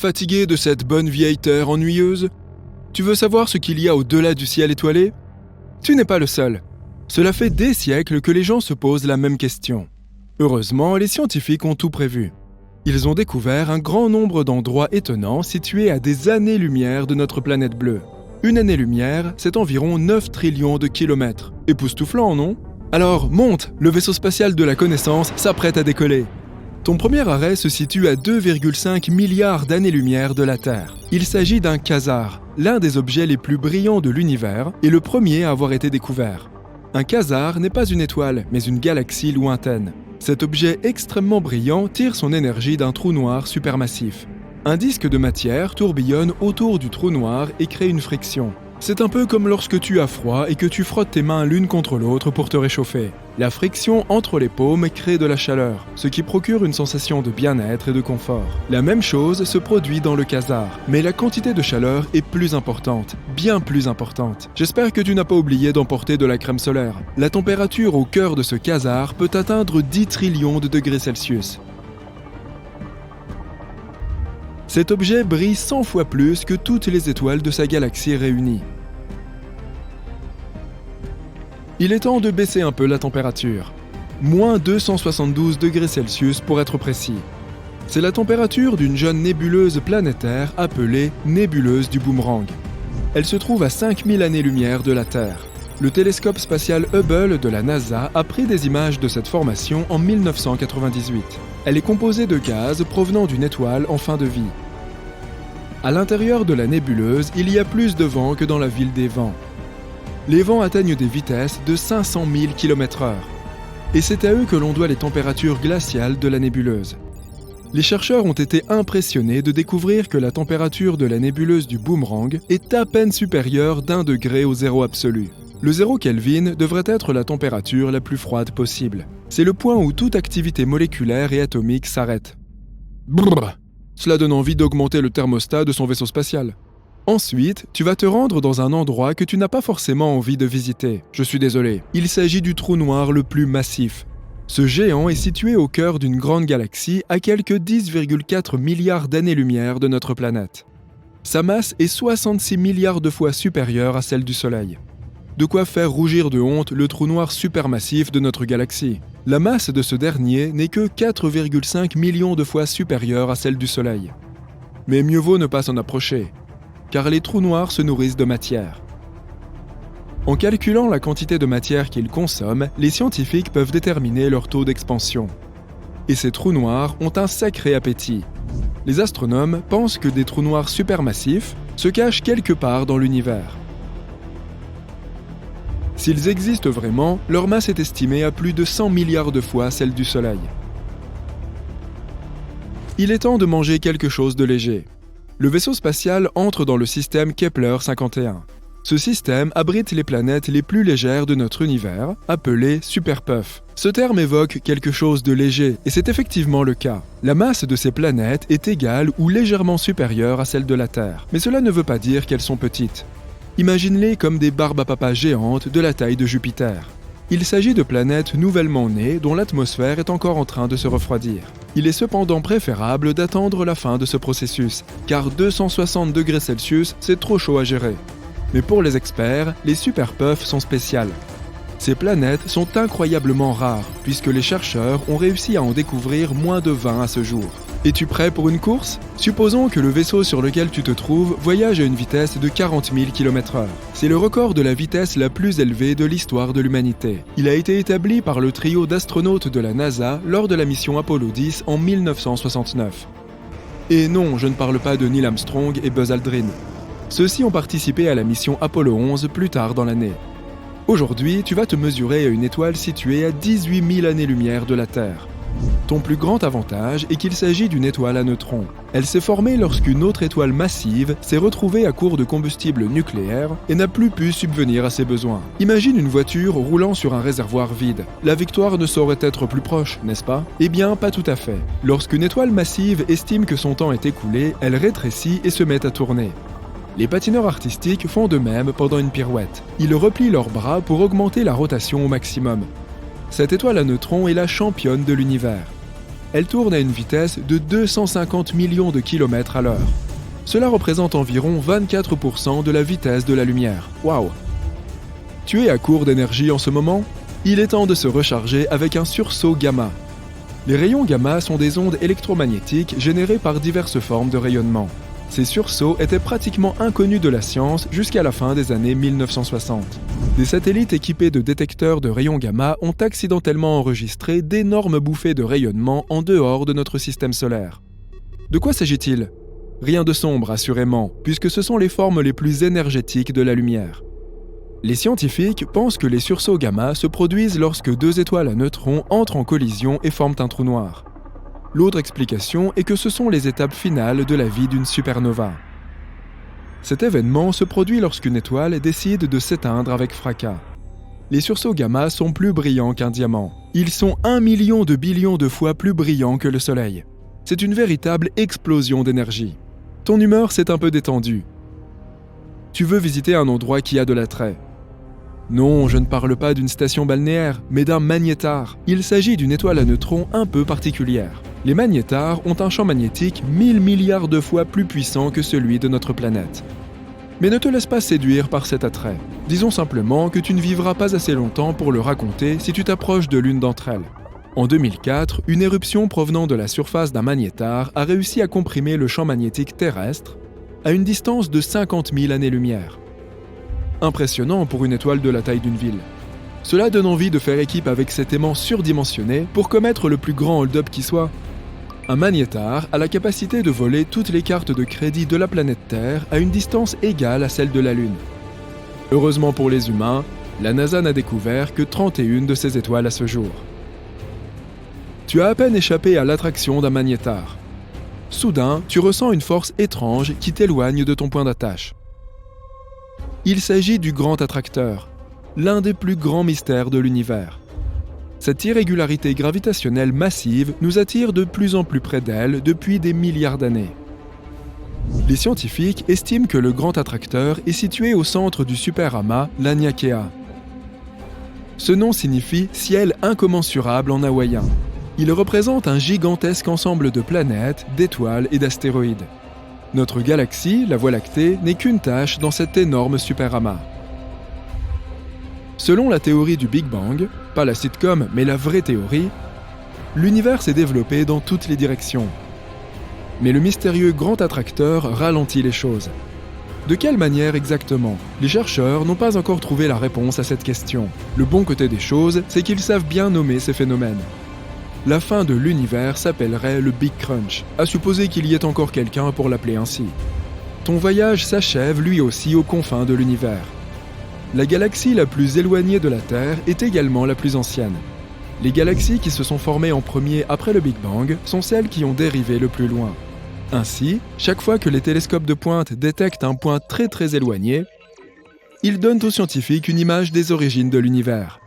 Fatigué de cette bonne vieille Terre ennuyeuse? Tu veux savoir ce qu'il y a au-delà du ciel étoilé? Tu n'es pas le seul. Cela fait des siècles que les gens se posent la même question. Heureusement, les scientifiques ont tout prévu. Ils ont découvert un grand nombre d'endroits étonnants situés à des années-lumière de notre planète bleue. Une année-lumière, c'est environ 9 trillions de kilomètres. Époustouflant, non? Alors, monte! Le vaisseau spatial de la connaissance s'apprête à décoller. Ton premier arrêt se situe à 2,5 milliards d'années-lumière de la Terre. Il s'agit d'un quasar, l'un des objets les plus brillants de l'univers et le premier à avoir été découvert. Un quasar n'est pas une étoile, mais une galaxie lointaine. Cet objet extrêmement brillant tire son énergie d'un trou noir supermassif. Un disque de matière tourbillonne autour du trou noir et crée une friction. C'est un peu comme lorsque tu as froid et que tu frottes tes mains l'une contre l'autre pour te réchauffer. La friction entre les paumes crée de la chaleur, ce qui procure une sensation de bien-être et de confort. La même chose se produit dans le quasar, mais la quantité de chaleur est plus importante, bien plus importante. J'espère que tu n'as pas oublié d'emporter de la crème solaire. La température au cœur de ce quasar peut atteindre 10 trillions de degrés Celsius. Cet objet brille 100 fois plus que toutes les étoiles de sa galaxie réunies. Il est temps de baisser un peu la température. Moins 272 degrés Celsius pour être précis. C'est la température d'une jeune nébuleuse planétaire appelée nébuleuse du Boomerang. Elle se trouve à 5000 années-lumière de la Terre. Le télescope spatial Hubble de la NASA a pris des images de cette formation en 1998. Elle est composée de gaz provenant d'une étoile en fin de vie. À l'intérieur de la nébuleuse, il y a plus de vent que dans la ville des vents. Les vents atteignent des vitesses de 500 000 km/h. Et c'est à eux que l'on doit les températures glaciales de la nébuleuse. Les chercheurs ont été impressionnés de découvrir que la température de la nébuleuse du Boomerang est à peine supérieure d'1 degré au zéro absolu. Le 0 Kelvin devrait être la température la plus froide possible. C'est le point où toute activité moléculaire et atomique s'arrête. Brrr! Cela donne envie d'augmenter le thermostat de son vaisseau spatial. Ensuite, tu vas te rendre dans un endroit que tu n'as pas forcément envie de visiter. Je suis désolé. Il s'agit du trou noir le plus massif. Ce géant est situé au cœur d'une grande galaxie à quelques 10,4 milliards d'années-lumière de notre planète. Sa masse est 66 milliards de fois supérieure à celle du Soleil. De quoi faire rougir de honte le trou noir supermassif de notre galaxie. La masse de ce dernier n'est que 4,5 millions de fois supérieure à celle du Soleil. Mais mieux vaut ne pas s'en approcher, car les trous noirs se nourrissent de matière. En calculant la quantité de matière qu'ils consomment, les scientifiques peuvent déterminer leur taux d'expansion. Et ces trous noirs ont un sacré appétit. Les astronomes pensent que des trous noirs supermassifs se cachent quelque part dans l'univers. S'ils existent vraiment, leur masse est estimée à plus de 100 milliards de fois celle du Soleil. Il est temps de manger quelque chose de léger. Le vaisseau spatial entre dans le système Kepler-51. Ce système abrite les planètes les plus légères de notre univers, appelées superpuffs. Ce terme évoque quelque chose de léger, et c'est effectivement le cas. La masse de ces planètes est égale ou légèrement supérieure à celle de la Terre, mais cela ne veut pas dire qu'elles sont petites. Imagine-les comme des barbes à papa géantes de la taille de Jupiter. Il s'agit de planètes nouvellement nées dont l'atmosphère est encore en train de se refroidir. Il est cependant préférable d'attendre la fin de ce processus, car 260 degrés Celsius, c'est trop chaud à gérer. Mais pour les experts, les superpuffs sont spéciales. Ces planètes sont incroyablement rares, puisque les chercheurs ont réussi à en découvrir moins de 20 à ce jour. Es-tu prêt pour une course? Supposons que le vaisseau sur lequel tu te trouves voyage à une vitesse de 40 000 km/h. C'est le record de la vitesse la plus élevée de l'histoire de l'humanité. Il a été établi par le trio d'astronautes de la NASA lors de la mission Apollo 10 en 1969. Et non, je ne parle pas de Neil Armstrong et Buzz Aldrin. Ceux-ci ont participé à la mission Apollo 11 plus tard dans l'année. Aujourd'hui, tu vas te mesurer à une étoile située à 18 000 années-lumière de la Terre. Ton plus grand avantage est qu'il s'agit d'une étoile à neutrons. Elle s'est formée lorsqu'une autre étoile massive s'est retrouvée à court de combustible nucléaire et n'a plus pu subvenir à ses besoins. Imagine une voiture roulant sur un réservoir vide. La victoire ne saurait être plus proche, n'est-ce pas? Eh bien, pas tout à fait. Lorsqu'une étoile massive estime que son temps est écoulé, elle rétrécit et se met à tourner. Les patineurs artistiques font de même pendant une pirouette. Ils replient leurs bras pour augmenter la rotation au maximum. Cette étoile à neutrons est la championne de l'univers. Elle tourne à une vitesse de 250 millions de kilomètres à l'heure. Cela représente environ 24% de la vitesse de la lumière. Waouh! Tu es à court d'énergie en ce moment? Il est temps de se recharger avec un sursaut gamma. Les rayons gamma sont des ondes électromagnétiques générées par diverses formes de rayonnement. Ces sursauts étaient pratiquement inconnus de la science jusqu'à la fin des années 1960. Des satellites équipés de détecteurs de rayons gamma ont accidentellement enregistré d'énormes bouffées de rayonnement en dehors de notre système solaire. De quoi s'agit-il? Rien de sombre, assurément, puisque ce sont les formes les plus énergétiques de la lumière. Les scientifiques pensent que les sursauts gamma se produisent lorsque deux étoiles à neutrons entrent en collision et forment un trou noir. L'autre explication est que ce sont les étapes finales de la vie d'une supernova. Cet événement se produit lorsqu'une étoile décide de s'éteindre avec fracas. Les sursauts gamma sont plus brillants qu'un diamant. Ils sont 1 million de billions de fois plus brillants que le Soleil. C'est une véritable explosion d'énergie. Ton humeur s'est un peu détendue. Tu veux visiter un endroit qui a de l'attrait. Non, je ne parle pas d'une station balnéaire, mais d'un magnétar. Il s'agit d'une étoile à neutrons un peu particulière. Les magnétars ont un champ magnétique 1000 milliards de fois plus puissant que celui de notre planète. Mais ne te laisse pas séduire par cet attrait. Disons simplement que tu ne vivras pas assez longtemps pour le raconter si tu t'approches de l'une d'entre elles. En 2004, une éruption provenant de la surface d'un magnétar a réussi à comprimer le champ magnétique terrestre à une distance de 50 000 années-lumière. Impressionnant pour une étoile de la taille d'une ville. Cela donne envie de faire équipe avec cet aimant surdimensionné pour commettre le plus grand hold-up qui soit. Un magnétar a la capacité de voler toutes les cartes de crédit de la planète Terre à une distance égale à celle de la Lune. Heureusement pour les humains, la NASA n'a découvert que 31 de ces étoiles à ce jour. Tu as à peine échappé à l'attraction d'un magnétar. Soudain, tu ressens une force étrange qui t'éloigne de ton point d'attache. Il s'agit du grand attracteur, l'un des plus grands mystères de l'univers. Cette irrégularité gravitationnelle massive nous attire de plus en plus près d'elle depuis des milliards d'années. Les scientifiques estiment que le grand attracteur est situé au centre du superamas Laniakea. Ce nom signifie « ciel incommensurable » en hawaïen. Il représente un gigantesque ensemble de planètes, d'étoiles et d'astéroïdes. Notre galaxie, la Voie lactée, n'est qu'une tache dans cet énorme superamas. Selon la théorie du Big Bang, pas la sitcom mais la vraie théorie, l'univers s'est développé dans toutes les directions. Mais le mystérieux grand attracteur ralentit les choses. De quelle manière exactement? Les chercheurs n'ont pas encore trouvé la réponse à cette question. Le bon côté des choses, c'est qu'ils savent bien nommer ces phénomènes. La fin de l'univers s'appellerait le Big Crunch, à supposer qu'il y ait encore quelqu'un pour l'appeler ainsi. Ton voyage s'achève lui aussi aux confins de l'univers. La galaxie la plus éloignée de la Terre est également la plus ancienne. Les galaxies qui se sont formées en premier après le Big Bang sont celles qui ont dérivé le plus loin. Ainsi, chaque fois que les télescopes de pointe détectent un point très éloigné, ils donnent aux scientifiques une image des origines de l'univers.